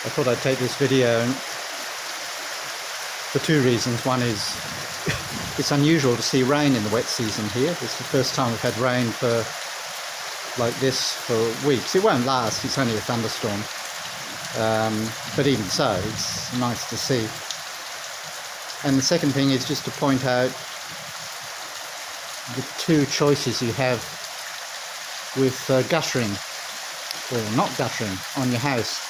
I thought I'd take this video for two reasons. One is it's unusual to see rain in the wet season here. It's the first time we've had rain for like this for weeks. It won't last, it's only a thunderstorm. But even so, it's nice to see. And the second thing is just to point out the two choices you have with guttering or not guttering on your house.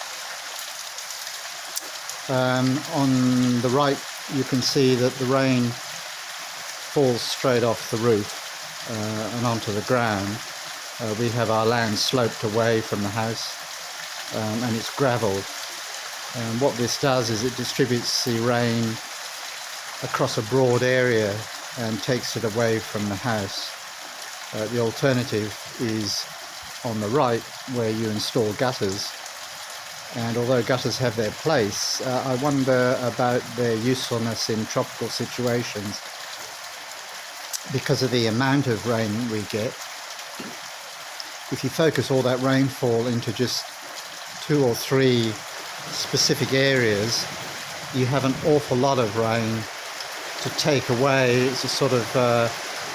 On the right you can see that the rain falls straight off the roof and onto the ground. We have our land sloped away from the house and it's gravelled. And what this does is it distributes the rain across a broad area and takes it away from the house. The alternative is on the right, where you install gutters. And although gutters have their place, I wonder about their usefulness in tropical situations because of the amount of rain we get. If you focus all that rainfall into just 2 or 3 specific areas, you have an awful lot of rain to take away. It's a sort of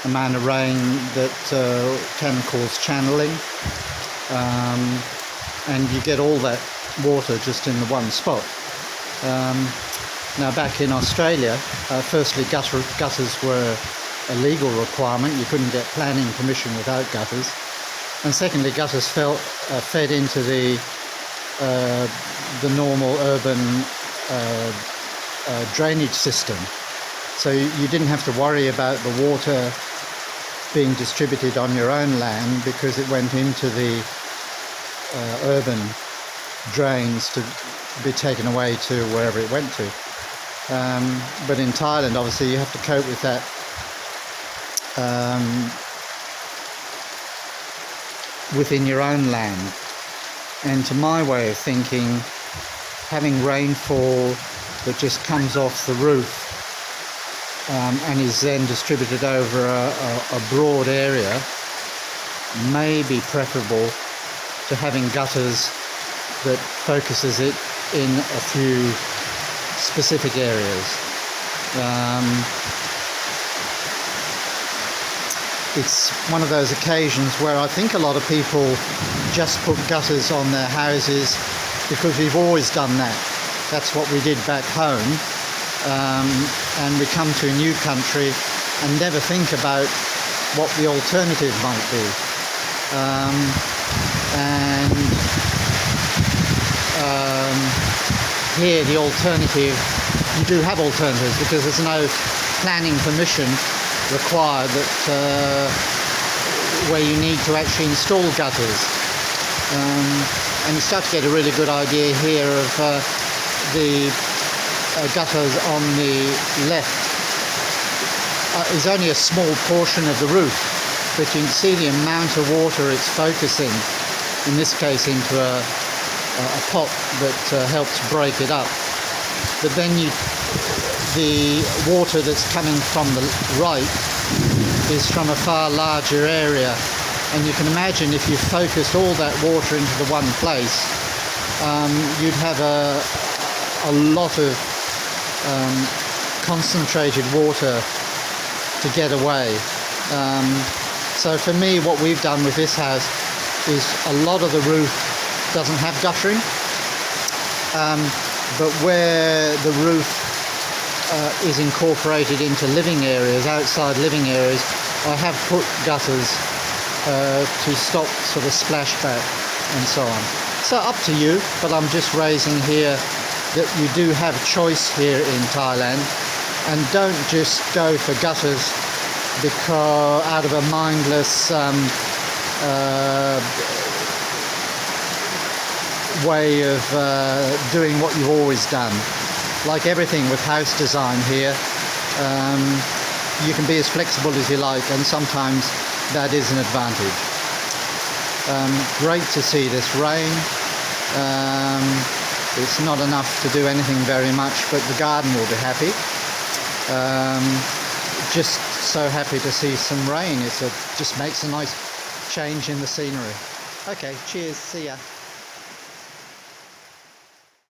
amount of rain that can cause channeling, and you get all that water just in the one spot. Now back in Australia, firstly gutters were a legal requirement. You couldn't get planning permission without gutters. And secondly, gutters fed into the normal urban drainage system. So you didn't have to worry about the water being distributed on your own land because it went into the urban drains to be taken away to wherever it went to. But in Thailand, obviously, you have to cope with that within your own land. And to my way of thinking, having rainfall that just comes off the roof and is then distributed over a broad area may be preferable to having gutters that focuses it in a few specific areas. It's one of those occasions where I think a lot of people just put gutters on their houses because we've always done that. That's what we did back home. And we come to a new country and never think about what the alternative might be. Here the alternative, you do have alternatives because there's no planning permission required that where you need to actually install gutters. And you start to get a really good idea here of the gutters on the left is only a small portion of the roof, but you can see the amount of water it's focusing, in this case into a pot that helps break it up. But then the water that's coming from the right is from a far larger area, and you can imagine if you focused all that water into the one place, you'd have a lot of concentrated water to get away. So for me, what we've done with this house is a lot of the roof doesn't have guttering, but where the roof is incorporated into living areas, outside living areas, I have put gutters to stop sort of splashback and so on. So up to you, but I'm just raising here that you do have choice here in Thailand, and don't just go for gutters because out of a mindless way of doing what you've always done. Like everything with house design here, you can be as flexible as you like, and sometimes that is an advantage. Great to see this rain. It's not enough to do anything very much, but the garden will be happy. Just so happy to see some rain. Just makes a nice change in the scenery. Okay, cheers, see ya.